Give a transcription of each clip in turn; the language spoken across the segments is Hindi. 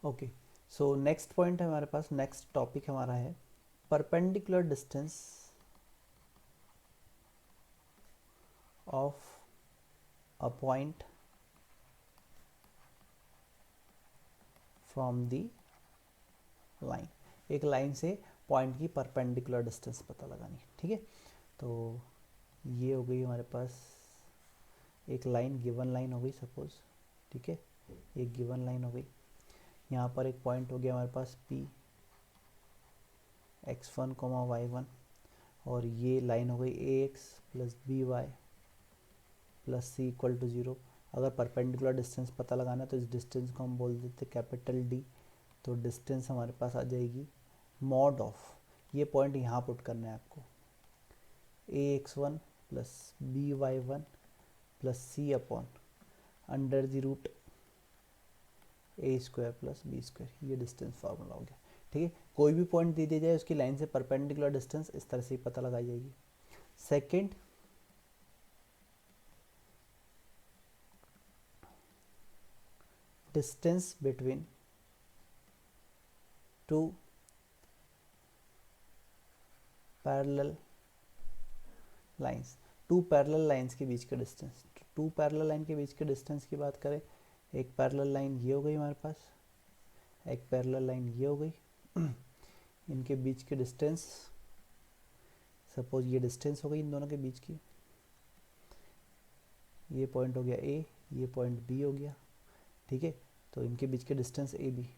ओके, सो नेक्स्ट पॉइंट है हमारे पास, नेक्स्ट टॉपिक हमारा है perpendicular distance of a point from the line. एक लाइन से पॉइंट की परपेंडिकुलर डिस्टेंस पता लगानी, ठीक है। तो ये हो गई हमारे पास एक लाइन, गिवन लाइन हो गई सपोज, ठीक है, एक गिवन लाइन हो गई। यहाँ पर एक पॉइंट हो गया हमारे पास P x1, y1, और ये लाइन हो गई ax plus B Y plus C equal to 0। अगर परपेंडिकुलर डिस्टेंस पता लगाना है तो इस डिस्टेंस को हम बोल देते कैपिटल D। तो डिस्टेंस हमारे पास आ जाएगी मॉड ऑफ, ये पॉइंट यहाँ पुट करना है आपको, ax1 plus B Y one plus C upon under the root A square plus B square. ये डिस्टेंस फार्मूला हो गया, ठीक है। कोई भी पॉइंट दे दिया जाए उसकी लाइन से परपेंडिकुलर डिस्टेंस इस तरह से ही पता लगाई जाएगी। Second, distance between two parallel lines, two parallel lines के बीच का डिस्टेंस। टू पैरेलल लाइन के बीच के डिस्टेंस की बात करें, एक पैरेलल लाइन ये हो गई हमारे पास, एक पैरेलल लाइन ये हो गई, इनके बीच के डिस्टेंस, सपोज ये डिस्टेंस हो गई इन दोनों के बीच की, ये पॉइंट हो गया ए, ये पॉइंट बी हो गया, ठीक है। तो इनके बीच के distance A B,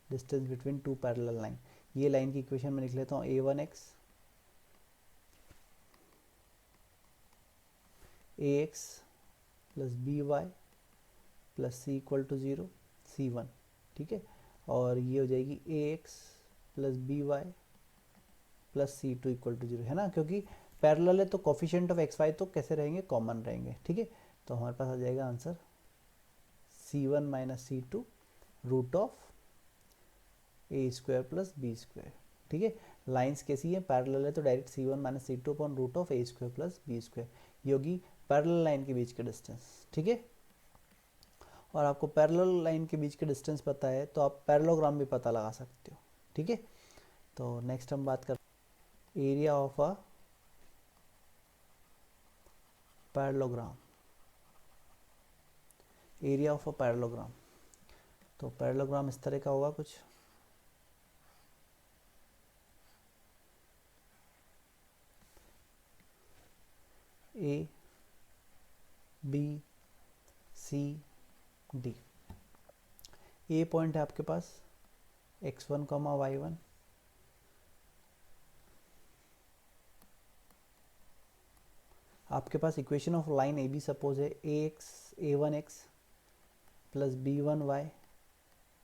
distance between two parallel line. ये लाइन की इक्वेशन में लिख लेता हूँ a1x ax plus B Y plus C equal to 0 c1, ठीक है। और ये हो जाएगी ax plus B Y plus C two equal to 0, है ना, क्योंकि पैरेलल है तो कोफिशिएंट ऑफ एक्स वाई तो कैसे रहेंगे, कॉमन रहेंगे, ठीक है। तो हमारे पास आ जाएगा answer c1 minus C two root of A square plus B square, ठीक है। लाइंस कैसी है, पैरेलल है तो direct c1 minus C two upon root of A square plus B square, ये होगी पैरेलल लाइन के बीच का डिस्टेंस, ठीक है। और आपको पैरेलल लाइन के बीच के डिस्टेंस पता है तो आप पैरेललोग्राम भी पता लगा सकते हो, ठीक है। तो नेक्स्ट हम बात कर area of a parallelogram, area of a parallelogram. तो पैरेललोग्राम इस तरह का होगा कुछ, A B C D. A point है आपके पास x1, y1, आपके पास equation of line A B suppose है a1x plus b1y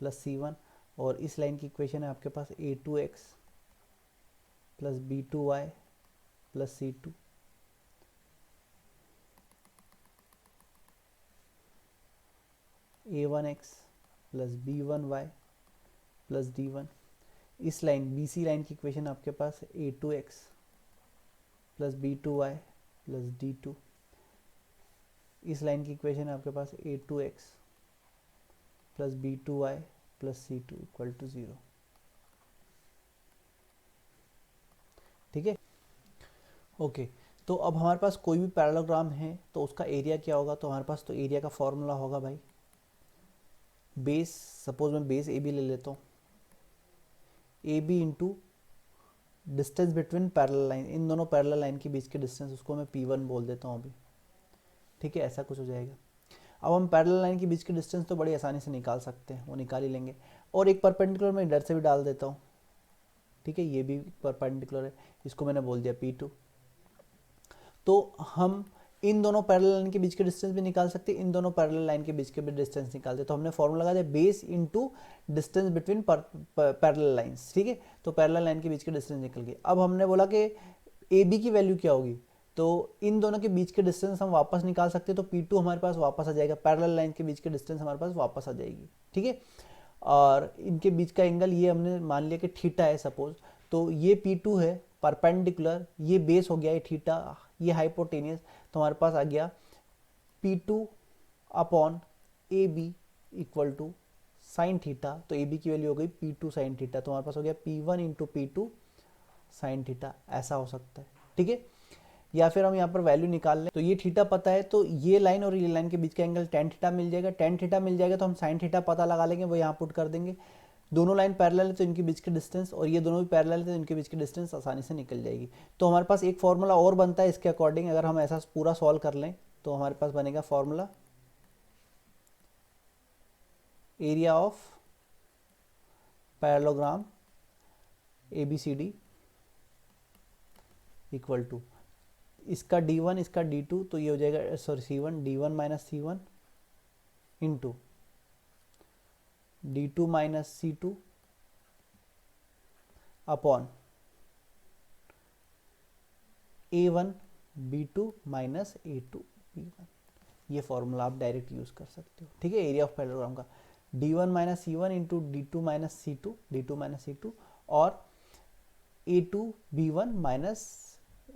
plus c1, और इस लाइन की इक्वेशन है आपके पास a2x plus b2y plus c2, a1x plus b1y plus d1। इस लाइन BC लाइन की इक्वेशन आपके पास a2x plus b2y plus d2। इस लाइन की इक्वेशन है आपके पास a2x plus b2y plus c2 equal to 0, ठीक है। ओके, तो अब हमारे पास कोई भी पैरेललोग्राम है तो उसका एरिया क्या होगा, तो हमारे पास तो एरिया का फॉर्मूला होगा भाई, बेस, सपोज मैं बेस ए बी ले लेता हूँ, A B into distance between parallel line, इन दोनों पैरेलल लाइन के बीच के डिस्टेंस, उसको मैं P1 बोल देता हूँ अभी, ठीक है, ऐसा कुछ हो जाएगा। अब हम पैरेलल लाइन के बीच के डिस्टेंस तो बड़ी आसानी से निकाल सकते हैं, वो निकाल ही लेंगे। और एक परपेंडिकुलर मैं इधर से भी डाल देता हूँ, ठीक है, ये भी परपेंडिकुलर है, इसको मैंने बोल दिया P2। तो हम इन दोनों पैरेलल लाइन के बीच के डिस्टेंस भी निकाल सकते हैं, इन दोनों पैरेलल लाइन के बीच के भी डिस्टेंस निकालते हैं। तो हमने फॉर्मूला लगा दिया base into distance between parallel lines, ठीक है। तो पैरेलल लाइन के बीच के डिस्टेंस निकल गए। अब हमने बोला कि ए बी की वैल्यू क्या होगी, तो इन दोनों के बीच के डिस्टेंस हम वापस निकाल सकते हैं, तो P2 हमारे पास वापस आ जाएगा, पैरेलल लाइन के बीच के डिस्टेंस हमारे पास वापस आ जाएगी, ठीक है। और इनके बीच का एंगल ये हमने मान लिया कि थीटा है सपोज, तो ये P2 है परपेंडिकुलर, ये बेस हो गया, ये थीटा, ये हाइपोटेनियस, तो हमारे पास आ गया P2 upon A B equal to sine theta, तो ए बी की वैल्यू हो गई P2 साइन थीटा, तो हमारे पास हो गया P1 into P2 sine theta, ऐसा हो सकता है। ठीक है, या फिर हम यहाँ पर वैल्यू निकाल लें, तो ये थीटा पता है, तो ये लाइन और ये लाइन के बीच का एंगल टेन थीटा मिल जाएगा। टेन थीटा मिल जाएगा तो हम साइन थीटा पता लगा लेंगे, वो यहाँ पुट कर देंगे। दोनों लाइन पैरेलल है तो इनके बीच की डिस्टेंस, और ये दोनों भी पैरेलल है तो इनके बीच की डिस्टेंस आसानी से निकल जाएगी। तो हमारे पास एक फॉर्मूला और बनता है इसके अकॉर्डिंग, अगर हम ऐसा पूरा सॉल्व कर लें तो हमारे पास बनेगा formula area of parallelogram ABCD equal to इसका D1 इसका D2, तो ये हो जाएगा sorry C1 D1 minus C1 into D2 minus C2 upon A1 B2 minus A2 B1। ये फॉर्मूला आप डायरेक्ट यूज कर सकते हो। ठीक है, एरिया ऑफ पैरेललोग्राम का D1 minus C1 into D2 minus C2 और A2 B1 minus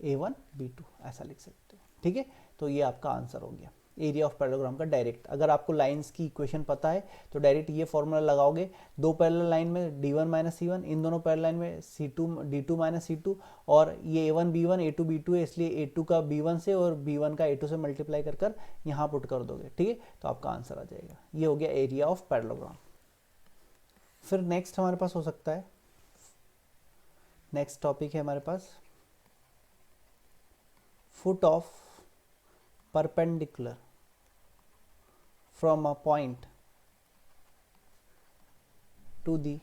A1 B2, ऐसा लिख सकते हो। ठीक है, तो ये आपका आंसर हो गया एरिया ऑफ पैरेललोग्राम का डायरेक्ट। अगर आपको लाइंस की इक्वेशन पता है तो डायरेक्ट ये फॉर्मूला लगाओगे। दो पैरेलल लाइन में D1 माइनस C1, इन दोनों पैरेलल लाइन में C2 D2 माइनस C2, और ये A1 B1 A2 B2 है, इसलिए A2 का B1 से और B1 का A2 से मल्टीप्लाई कर कर यहाँ पुट कर दोगे। ठीक है, तो आपका आंसर आ जाएगा। ये हो गया एरिया ऑफ पैरेललोग्राम। फिर नेक्स्ट हमारे पास हो सकता है, नेक्स्ट टॉपिक है हमारे पास foot of perpendicular from a point to the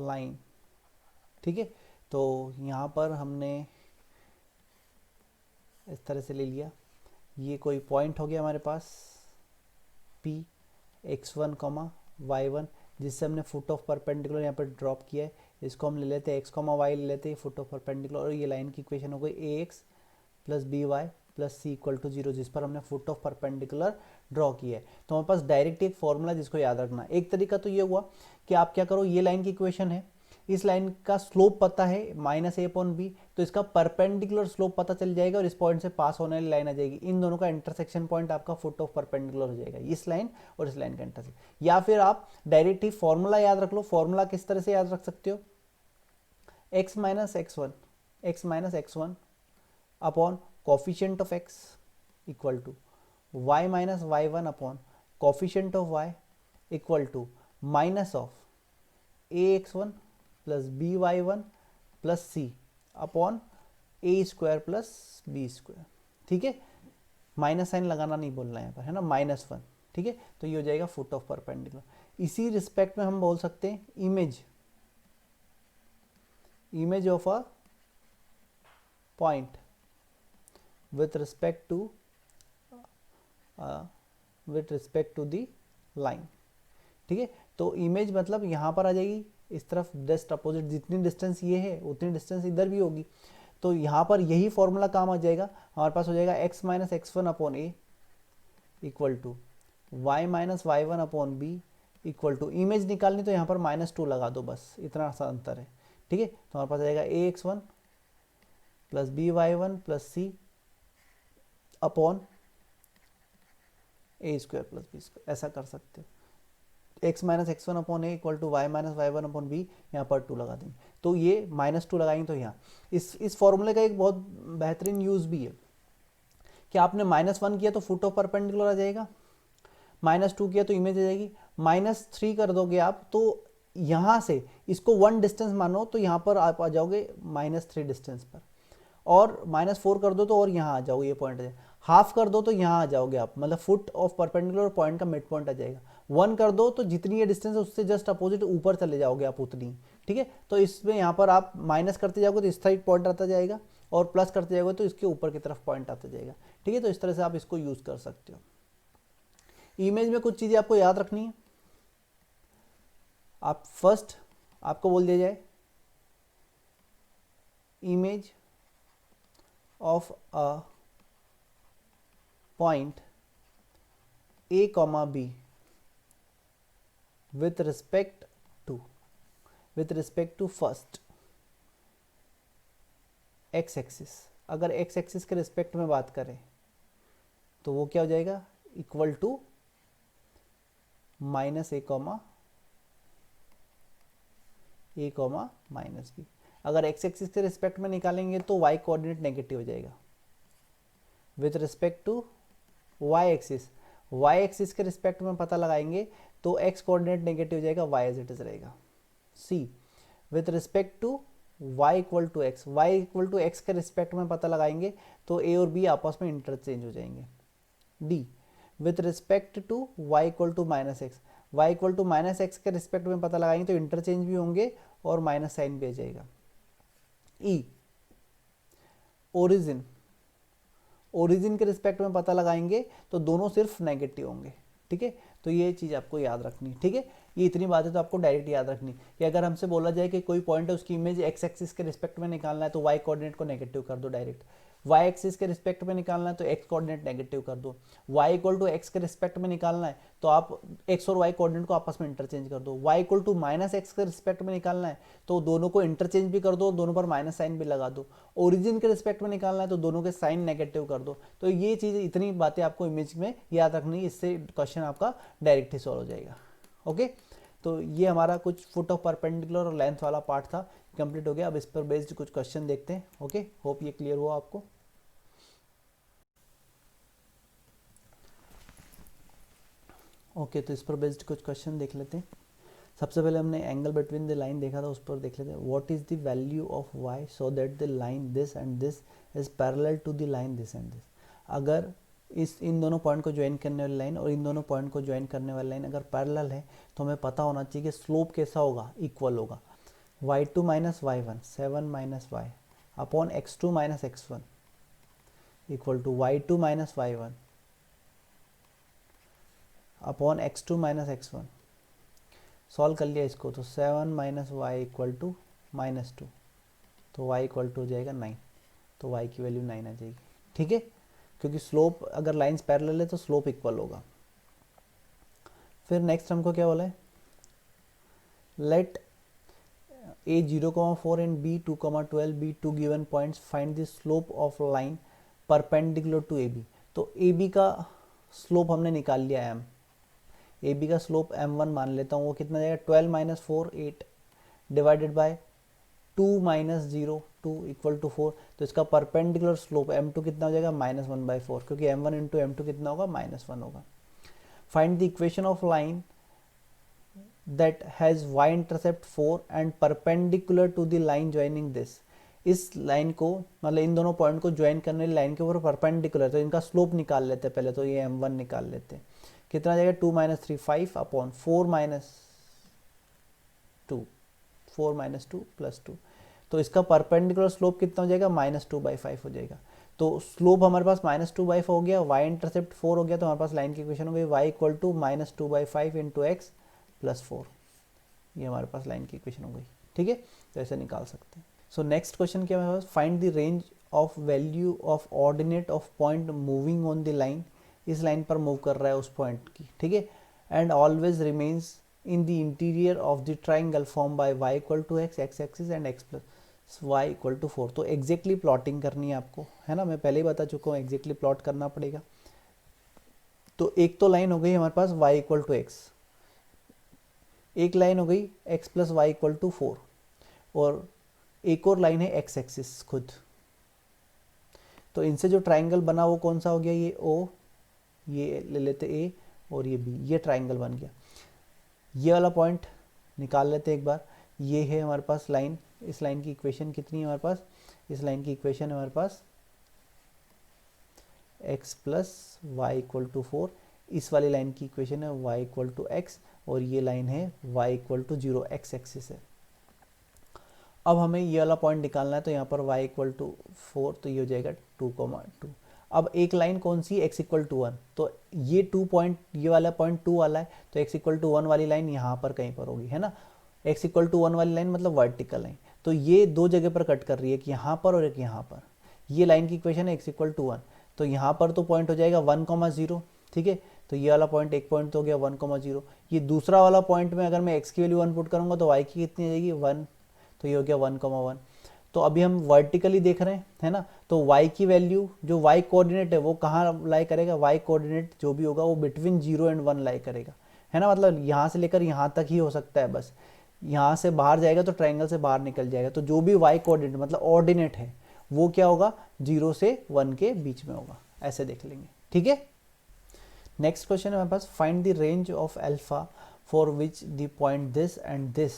line। ठीक है, तो यहाँ पर हमने इस तरह से ले लिया, ये कोई पॉइंट हो गया हमारे पास P x1, y1, जिससे हमने फुट ऑफ परपेंडिकुलर यहाँ पर ड्रॉप किया है। इसको हम ले लेते हैं x, y ले लेते हैं फुट ऑफ परपेंडिकुलर, और ये लाइन की इक्वेशन हो गई ax plus by plus c equal to 0, जिस पर हमने फुट ऑफ परपेंडिकुलर ड्रॉ किया है। तो हमारे पास डायरेक्ट एक फॉर्मूला जिसको याद रखना। एक तरीका तो ये हुआ कि आप क्या करो, ये लाइन की इक्वेशन है, इस लाइन का स्लोप पता है -a/b, तो इसका परपेंडिकुलर स्लोप पता चल जाएगा और इस पॉइंट से पास होने वाली लाइन आ जाएगी। इन दोनों का इंटरसेक्शन पॉइंट आपका फुट ऑफ परपेंडिकुलर हो जाएगा, इस लाइन और इस लाइन का इंटरसेक्शन। या फिर आप डायरेक्ट ही फॉर्मूला याद रख लो। फॉर्मूला किस तरह से याद रख सकते हो, x minus x1 upon coefficient of x equal to y minus y1 upon coefficient of y equal to minus of ax1 plus by1 plus c upon a square plus b square. ठीक है, माइनस साइन लगाना नहीं बोलना है यहाँ पर, है ना, -1। ठीक है, तो ये हो जाएगा फुट ऑफ परपेंडिकुलर। इसी रिस्पेक्ट में हम बोल सकते हैं image of a point with respect to the line। ठीक है, तो इमेज मतलब यहाँ पर आ जाएगी इस तरफ जस्ट अपोजिट, जितनी डिस्टेंस ये है उतनी डिस्टेंस इधर भी होगी, तो यहाँ पर यही फॉर्मूला काम आ जाएगा। हमारे पास हो जाएगा x minus x1 upon a equal to y minus y1 upon b equal to, image निकालनी तो यहाँ पर -2 लगा दो, बस इतना सा अंतर है। ठीक है, तो हमारे पास आ जाएगा ax1 plus by1 plus c upon a square plus B square, ऐसा कर सकते हो। x minus x1 upon a equal to y minus y1 upon b, यहाँ पर 2 लगा देंगे, तो ये -2 लगाएंगे तो यहाँ इस फॉर्मूले का एक बहुत बेहतरीन यूज भी है कि आपने -1 किया तो फुट ऑफ परपेंडिकुलर आ जाएगा, -2 किया तो इमेज आ जाएगी, -3 कर दोगे आप तो यहाँ से इसको 1 डिस्टेंस मानो तो यहाँ पर आप आ जाओगे -3 डिस्टेंस पर, और -4 कर दो तो और यहाँ आ जाओगे, ये पॉइंट आ जाएगा। हाफ कर दो तो यहाँ आ जाओगे आप, मतलब फुट ऑफ परपेंडिकुलर पॉइंट का मिड पॉइंट आ जाएगा। 1 कर दो तो जितनी ये डिस्टेंस है उससे जस्ट अपोजिट ऊपर चले जाओगे आप उतनी। ठीक है, तो इसमें यहाँ पर आप माइनस करते जाओगे तो इस साइड पॉइंट आता जाएगा, और प्लस करते जाओगे तो इसके ऊपर की तरफ पॉइंट आता जाएगा। ठीक है, तो इस तरह से आप इसको यूज कर सकते हो। इमेज में कुछ चीजें आपको याद रखनी है। आप फर्स्ट आपको बोल दिया जाए image of a point a comma b with respect to first x axis. अगर x एक्सिस के रिस्पेक्ट में बात करें तो वो क्या हो जाएगा, equal to minus A comma minus B. अगर एक्स एक्सिस के रिस्पेक्ट में निकालेंगे तो वाई कोऑर्डिनेट नेगेटिव हो जाएगा। With respect to Y axis के रिस्पेक्ट में पता लगाएंगे तो एक्स कोऑर्डिनेट नेगेटिव हो जाएगा, वाई एज इट इज रहेगा। C with respect to y equal to x के रिस्पेक्ट में पता लगाएंगे तो a और b आपस में इंटरचेंज हो जाएंगे। D with respect to y equal to minus X के रिस्पेक्ट में पता लगाएंगे तो इंटरचेंज भी होंगे और माइनस साइन भी आ जाएगा। ई ओरिजिन के रिस्पेक्ट में पता लगाएंगे तो दोनों सिर्फ नेगेटिव होंगे। ठीक है, तो ये चीज़ आपको याद रखनी। ठीक है, ये इतनी बातें तो आपको डायरेक्ट याद रखनी कि अगर हमसे बोला जाए कि कोई पॉइंट है उसकी इमेज एक्स एक्सिस के रिस्पेक्ट में निकालना है तो वाई कोऑर्डिनेट को नेगेटिव कर दो डायरेक्ट। वाई एक्सिस के रिस्पेक्ट में निकालना है तो एक्स कोऑर्डिनेट नेगेटिव कर दो। वाई इक्वल टू एक्स के रिस्पेक्ट में निकालना है तो आप एक्स और वाई कोऑर्डिनेट को आपस में इंटरचेंज कर दो। Y equal to minus X के रिस्पेक्ट में निकालना है तो दोनों को इंटरचेंज भी कर दो, दोनों पर माइनस साइन भी लगा दो। ओरिजिन के रिस्पेक्ट में निकालना है तो दोनों के साइन नेगेटिव कर दो। तो ये चीज़, इतनी बातें आपको इमेज में याद रखनी, इससे क्वेश्चन आपका डायरेक्ट ही सॉल्व हो जाएगा। ओके, तो ये हमारा कुछ फुट ऑफ परपेंडिकुलर और लेंथ वाला पार्ट था, कंप्लीट हो गया। अब इस पर बेस्ड कुछ क्वेश्चन देखते हैं। ओके, होप ये क्लियर हुआ आपको। ओके, तो इस पर बेस्ड कुछ क्वेश्चन देख लेते हैं। सबसे पहले हमने एंगल बिटवीन द लाइन देखा था, उस पर देख लेते हैं। What is the value of y so that the line this and this is parallel to the line this and this. अगर इन दोनों पॉइंट को ज्वाइन करने वाली लाइन और इन दोनों पॉइंट को ज्वाइन करने वाली लाइन अगर पैरेलल है तो हमें पता होना चाहिए कि स्लोप कैसा होगा, इक्वल होगा। y2 minus y1 7 minus y upon x2 minus x1 equal to y2 minus y1 upon x2 minus x1। Solve कर लिया इसको तो 7 minus Y equal to minus 2, तो y इक्वल टू हो जाएगा 9, तो y की वैल्यू 9 आ जाएगी। ठीक है, क्योंकि स्लोप अगर लाइंस पैरेलल है तो स्लोप इक्वल होगा। फिर नेक्स्ट हमको क्या बोला है, let a 0,4 and b 2,12 be two given points, find the slope of line perpendicular to ab। तो ab का स्लोप हमने निकाल लिया m, ab का स्लोप m1 मान लेता हूँ, वो कितना जाएगा 12 minus 4 8 divided by 2 minus 0 2 equal to 4। तो इसका परपेंडिकुलर स्लोप m2 कितना हो जाएगा -1/4, क्योंकि m1 इंटू m2 कितना होगा -1 होगा। Find the equation of line that has y intercept 4 and perpendicular to the line joining this. इस लाइन को, मतलब इन दोनों पॉइंट को ज्वाइन करने वाली लाइन के ऊपर परपेंडिकुलर, तो इनका स्लोप निकाल लेते हैं पहले। तो ये m1 निकाल लेते हैं, कितना जाएगा 2 माइनस 3 5 अपॉन 4 माइनस 2 प्लस 2। तो इसका परपेंडिकुलर स्लोप कितना हो जाएगा -2/5 हो जाएगा। तो स्लोप हमारे पास -2/5 हो गया, y इंटरसेप्ट 4 हो गया, तो हमारे पास लाइन की इक्वेशन हो गई y equal to -2/5 into X plus 4। ये हमारे पास लाइन की इक्वेशन हो गई। ठीक है, तो ऐसे निकाल सकते हैं। सो नेक्स्ट क्वेश्चन क्या है, find the range of value of ordinate of point moving on the line. इस लाइन पर मूव कर रहा है उस पॉइंट की। ठीक है, and always remains in the interior of the triangle form by y equal to X axis and x plus y equal to 4। तो एग्जैक्टली प्लॉटिंग करनी है आपको, है ना, मैं पहले ही बता चुका हूँ, एग्जैक्टली प्लॉट करना पड़ेगा। तो एक तो लाइन हो गई हमारे पास y इक्वल टू एक्स, एक लाइन हो गई x plus Y equal to 4, और एक और लाइन है x एक्सिस खुद। तो इनसे जो ट्राइंगल बना वो कौन सा हो गया, ये o, ये ले लेते a और ये b, ये ट्राइंगल बन गया। ये वाला पॉइंट निकाल लेते एक बार। ये है हमारे पास लाइन, इस लाइन की इक्वेशन कितनी है हमारे पास, इस लाइन की इक्वेशन है हमारे पास x plus Y equal to 4, इस वाली लाइन की इक्वेशन है y इक्वल टू एक्स, और ये लाइन है y equal to 0, x axis है। अब हमें ये वाला पॉइंट निकालना है, तो यहाँ पर y इक्वल टू 4, तो ये हो जाएगा 2,2। अब एक लाइन कौन सी, x इक्वल टू 1, तो ये 2 पॉइंट, ये वाला पॉइंट 2 वाला है, तो x इक्वल टू 1 वाली लाइन यहाँ पर कहीं पर होगी, है ना। x इक्वल टू 1 वाली लाइन मतलब वर्टिकल लाइन, तो ये दो जगह पर कट कर रही है, एक यहाँ पर और एक यहाँ पर। ये लाइन की इक्वेशन है x इक्वल टू 1, तो यहाँ पर तो पॉइंट हो जाएगा 1,0। ठीक है, तो ये वाला पॉइंट, एक पॉइंट तो हो गया 1,0। ये दूसरा वाला पॉइंट में अगर मैं x की वैल्यू 1 पुट करूँगा तो y की कितनी आ जाएगी 1, तो ये हो गया 1,1। तो अभी हम वर्टिकली देख रहे हैं, है ना, तो y की वैल्यू, जो y कोऑर्डिनेट है वो कहाँ लाई करेगा, y कोऑर्डिनेट जो भी होगा वो बिटवीन 0 एंड 1 लाई करेगा, है ना, मतलब यहाँ से लेकर यहाँ तक ही हो सकता है, बस यहाँ से बाहर जाएगा तो ट्रायंगल से बाहर निकल जाएगा, तो जो भी y कोऑर्डिनेट मतलब ऑर्डिनेट है वो क्या होगा, 0 से 1 के बीच में होगा, ऐसे देख लेंगे, ठीक है। नेक्स्ट क्वेश्चन है हमारे पास, find the range of alpha for which the point this and this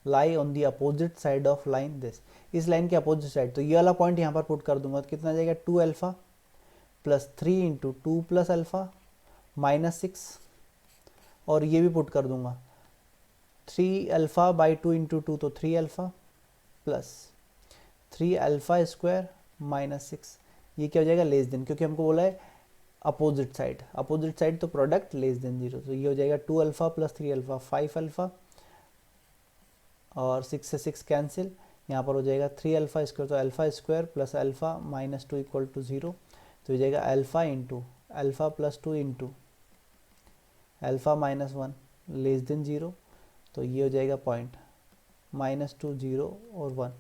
lie on the opposite side of line this, इस लाइन के अपोजिट साइड, तो ये वाला पॉइंट यहाँ पर पुट कर दूंगा तो कितना जाएगा 2 alpha plus 3 into 2 plus alpha minus 6, और ये भी पुट कर दूंगा 3 अल्फा बाई 2 इंटू 2 तो 3 alpha plus 3 alpha square minus 6, ये क्या हो जाएगा लेस देन, क्योंकि हमको बोला है अपोजिट साइड तो प्रोडक्ट लेस देन 0, तो ये हो जाएगा 2 अल्फा प्लस 3 अल्फा 5 अल्फा और 6 से 6 कैंसिल, यहाँ पर हो जाएगा 3 अल्फा स्क्वायर, तो alpha square plus alpha minus 2 equal to 0, तो हो जाएगा alpha into alpha plus 2 into alpha minus 1 less than 0, तो ये हो जाएगा पॉइंट माइनस 2 0 और 1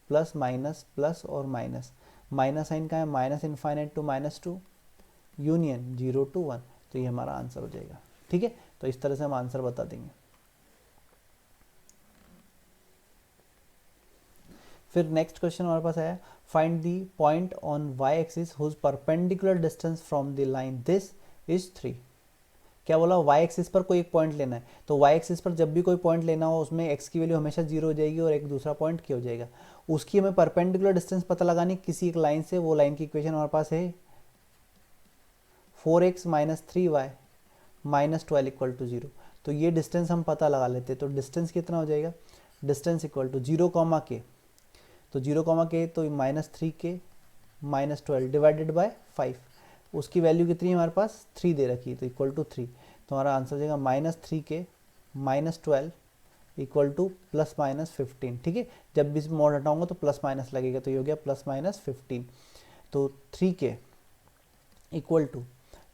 प्लस माइनस प्लस और माइनस, माइनस साइन का है minus infinite to minus 2 union 0 to 1, तो ये हमारा आंसर हो जाएगा, ठीक है। तो इस तरह से हम आंसर बता देंगे। फिर नेक्स्ट क्वेश्चन हमारे पास है, find the point on y axis whose perpendicular distance from the line this is 3, क्या बोला y एक्सिस पर कोई एक पॉइंट लेना है, तो y एक्सिस पर जब भी कोई पॉइंट लेना हो उसमें x की वैल्यू हमेशा 0 हो जाएगी और एक दूसरा पॉइंट क्या हो जाएगा, उसकी हमें परपेंडिकुलर डिस्टेंस पता लगानी किसी एक लाइन से, वो लाइन की इक्वेशन हमारे पास है 4x minus 3y minus 12 equal to 0, तो ये डिस्टेंस हम पता लगा लेते हैं, तो डिस्टेंस कितना हो जाएगा, डिस्टेंस इक्वल टू 0 कॉमा के, तो 0 कॉमा के तो माइनस 3 के माइनस 12 डिवाइडेड बाय 5, उसकी वैल्यू कितनी है हमारे पास 3 दे रखी है, तो इक्वल टू 3, तो हमारा आंसर हो जाएगा माइनस 3 के minus 12 equal two plus minus 15, ठीक है, जब भी मोड हटाऊंगा तो प्लस माइनस लगेगा, तो ये हो गया प्लस माइनस 15, तो 3 के इक्वल टू,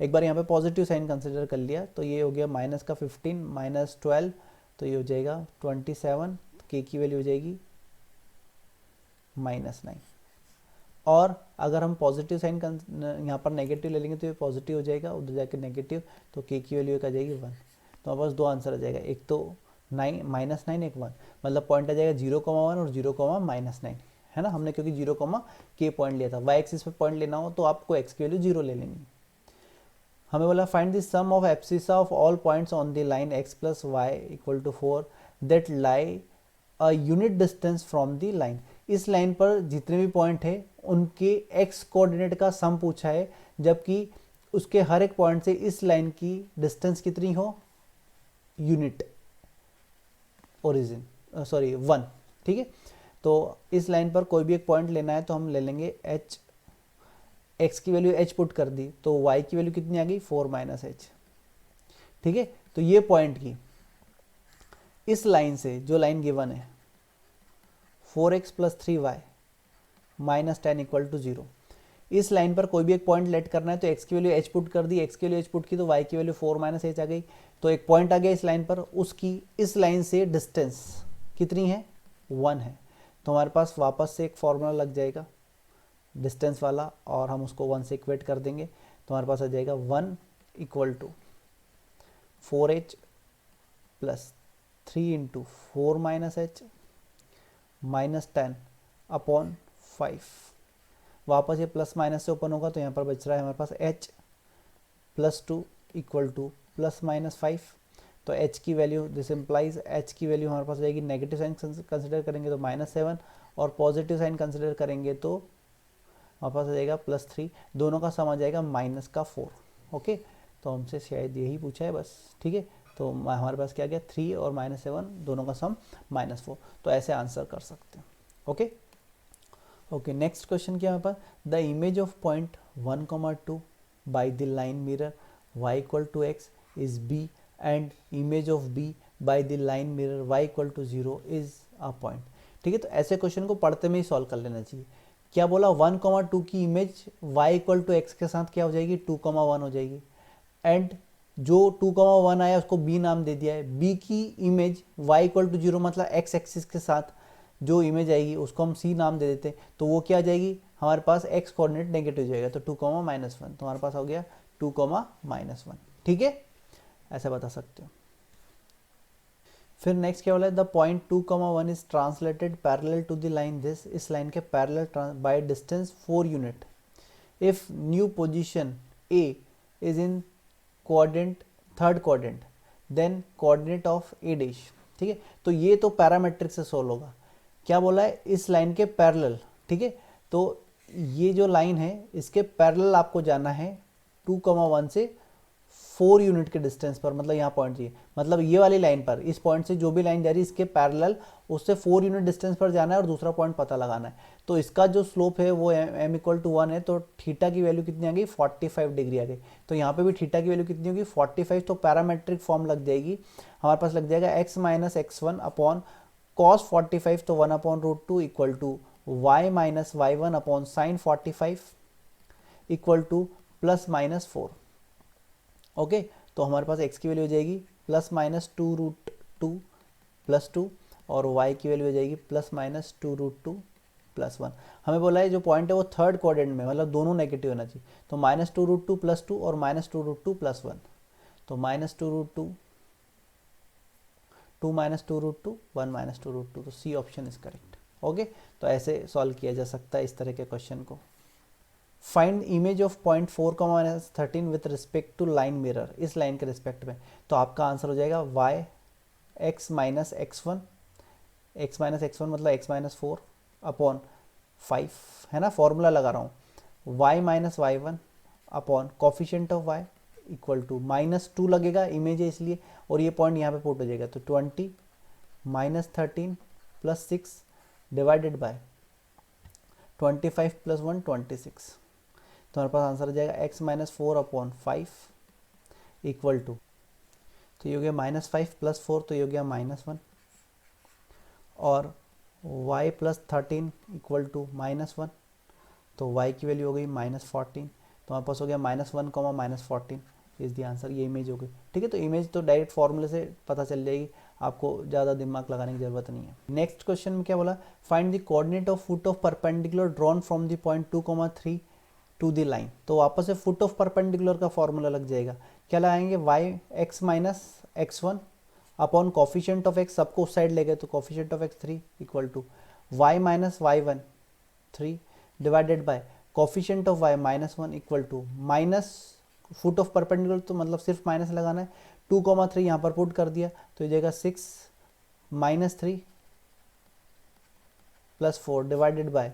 एक बार यहाँ पे पॉजिटिव साइन कंसिडर कर लिया, तो ये हो गया माइनस का 15 माइनस 12, तो ये हो जाएगा 27, के की वैल्यू हो जाएगी माइनस 9, और अगर हम पॉजिटिव साइन यहाँ पर नेगेटिव ले लेंगे तो ये पॉजिटिव हो जाएगा, उधर जाके नेगेटिव, तो के की वैल्यू आ जाएगी 1, तो हमारे पास दो आंसर आ जाएगा, एक तो 9 माइनस 9 एक 1, मतलब पॉइंट आ जाएगा 0,1 और 0,-9, है ना, हमने क्योंकि 0, के पॉइंट लिया था, वाई एक्सिस पे पॉइंट लेना हो तो आपको एक्स की वैल्यू 0 ले लेनी। हमें बोला find the sum of abscissa of all points on the line x plus Y equal to 4 that lie a unit distance from the line, इस लाइन पर जितने भी पॉइंट है उनके x कोऑर्डिनेट का सम पूछा है, जबकि उसके हर एक पॉइंट से इस लाइन की डिस्टेंस कितनी हो, यूनिट ओरिजिन 1, ठीक है। तो इस लाइन पर कोई भी एक पॉइंट लेना है तो हम ले लेंगे h, x की वैल्यू h पुट कर दी तो y की वैल्यू कितनी आ गई 4 माइनस एच, ठीक है। तो ये पॉइंट की इस लाइन से जो लाइन गिवन है 4x plus 3y minus 10 equal to 0, इस लाइन पर कोई भी एक पॉइंट लेट करना है तो x की वैल्यू h पुट कर दी, x की वैल्यू h पुट की तो y की वैल्यू 4 माइनस एच आ गई, तो एक पॉइंट आ गया इस लाइन पर, उसकी इस लाइन से डिस्टेंस कितनी है 1 है, तो हमारे पास वापस से एक फॉर्मूला लग जाएगा डिस्टेंस वाला और हम उसको 1 से इक्वेट कर देंगे, तो हमारे पास आ जाएगा 1 equal to 4h plus 3 into 4 minus H minus 10 upon 5, वापस ये प्लस माइनस से ओपन होगा तो यहाँ पर बच रहा है हमारे पास h plus 2 equal two plus minus 5, तो h की वैल्यू दिस इम्प्लाइज h की वैल्यू हमारे पास जाएगी, नेगेटिव साइन कंसिडर करेंगे तो माइनस 7 और पॉजिटिव साइन कंसिडर करेंगे तो हमारे पास आ जाएगा प्लस 3, दोनों का सम आ जाएगा माइनस का 4, ओके। तो हमसे शायद यही पूछा है बस, ठीक है। तो हमारे पास क्या गया 3 और माइनस 7 दोनों का सम माइनस 4, तो ऐसे आंसर कर सकते हैं, ओके। ओके नेक्स्ट क्वेश्चन क्या है हमारे पास, the image of point 1,2 by the line mirror y equal to x is b and image of b by the line mirror y equal to 0 is a point, ठीक है। तो ऐसे क्वेश्चन को पढ़ते में ही सॉल्व कर लेना चाहिए। क्या बोला 1,2 की image y equal to x के साथ क्या हो जाएगी 2,1 हो जाएगी, एंड जो 2,1 आया उसको b नाम दे दिया है, b की इमेज y इक्वल टू 0 मतलब x एक्सिस के साथ जो इमेज आएगी उसको हम c नाम दे देते हैं, तो वो क्या आ जाएगी हमारे पास x कोऑर्डिनेट नेगेटिव जाएगा, तो 2,-1, तो हमारे पास हो गया 2,-1, ठीक है, ऐसा बता सकते हो। फिर नेक्स्ट क्या बोला है, the point 2,1 is translated parallel to the line this, इस लाइन के parallel by distance 4 unit if new position A is in coordinate third coordinate then coordinate of A dash. ठीक है, तो ये तो पैरामेट्रिक से सोल्व होगा। क्या बोला है, इस लाइन के पैरेलल। ठीक है, तो ये जो लाइन है इसके पैरेलल आपको जाना है 2,1 से 4 यूनिट के डिस्टेंस पर, मतलब यहाँ पॉइंट चाहिए, मतलब ये वाली लाइन पर, इस पॉइंट से जो भी लाइन जा रही है इसके पैरेलल उससे 4 यूनिट डिस्टेंस पर जाना है और दूसरा पॉइंट पता लगाना है। तो इसका जो स्लोप है वो m = 1 है, तो थीटा की वैल्यू कितनी आ गई, 45 डिग्री आ गई। तो यहाँ पे भी थीटा की वैल्यू कितनी होगी, 45। तो पैरामेट्रिक फॉर्म लग जाएगी, हमारे पास लग जाएगा x - x1 अपॉन cos 45, तो 1/√2 equal to y - y1 upon sin 45 equal to +-4। Okay, तो हमारे पास x की वैल्यू हो जाएगी +-2√2 +2 और y की वैल्यू हो जाएगी +-2√2 +1। हमें बोला है जो पॉइंट है वो थर्ड क्वाड्रेंट में, मतलब दोनों नेगेटिव होना चाहिए। तो -2√2 +2 और -2√2 +1, तो -2√2 2 -2√2 1 -2√2, तो C option is correct. Okay, तो ऐसे सॉल्व किया जा सकता है इस तरह के क्वेश्चन को। Find image of point 4,-13 with respect to line mirror, इस लाइन के रिस्पेक्ट में, तो आपका आंसर हो जाएगा y x - x1, x - x1 मतलब x - 4 अपॉन 5, है ना, फॉर्मूला लगा रहा हूँ, y - y1 upon coefficient of y equal to -2 लगेगा, इमेज है इसलिए, और ये पॉइंट यहाँ पे पुट हो जाएगा, तो 20 - 13 + 6 डिवाइडेड बाय 25 + 1 26। तो हमारे पास आंसर हो जाएगा x - 4 अपॉन 5 इक्वल टू, तो ये हो गया -5 + 4, तो ये हो गया -1, और y + 13 इक्वल टू -1, तो y की वैल्यू हो गई -14। तो हमारे पास हो गया -1, -14 इज द आंसर, ये इमेज हो गई। ठीक है, तो इमेज तो डायरेक्ट फॉर्मूले से पता चल जाएगी, आपको ज़्यादा दिमाग लगाने की जरूरत नहीं है। नेक्स्ट क्वेश्चन में क्या बोला, find the coordinate of foot of perpendicular drawn from the point 2,3 to the line. तो वापस से फुट ऑफ परपेंडिकुलर का फॉर्मूला लग जाएगा, क्या लगाएंगे, y x - x1 upon coefficient of x, सबको उस साइड ले गए तो coefficient of x 3 equal to y - y1 3 divided by coefficient of y -1 equal to minus foot of perpendicular, तो मतलब सिर्फ माइनस लगाना है, 2,3 यहाँ पर पुट कर दिया, तो ये जाएगा 6 - 3 + 4 डिवाइडेड बाय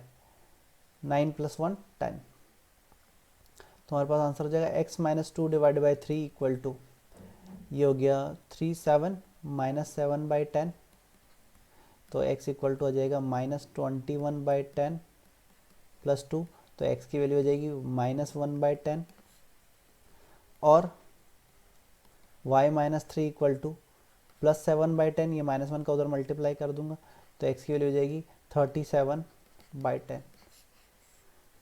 9 + 1 10। तो हमारे पास आंसर हो जाएगा x - 2 divided by 3 equal to, ये हो गया 3 7 -7/10, तो x इक्वल टू आ जाएगा -21/10 + 2, तो x की वैल्यू हो जाएगी -1/10, और y - 3 इक्वल टू +7/10, ये -1 का उधर मल्टीप्लाई कर दूंगा, तो x की वैल्यू हो जाएगी 37/10।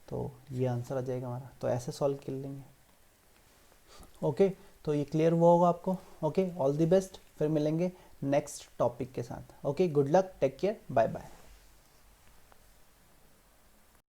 तो ये आंसर आ जाएगा हमारा, तो ऐसे सॉल्व कर लेंगे। ओके, तो ये क्लियर हुआ होगा आपको। ओके, ऑल द बेस्ट, फिर मिलेंगे नेक्स्ट टॉपिक के साथ। Okay, good luck, take care, bye bye.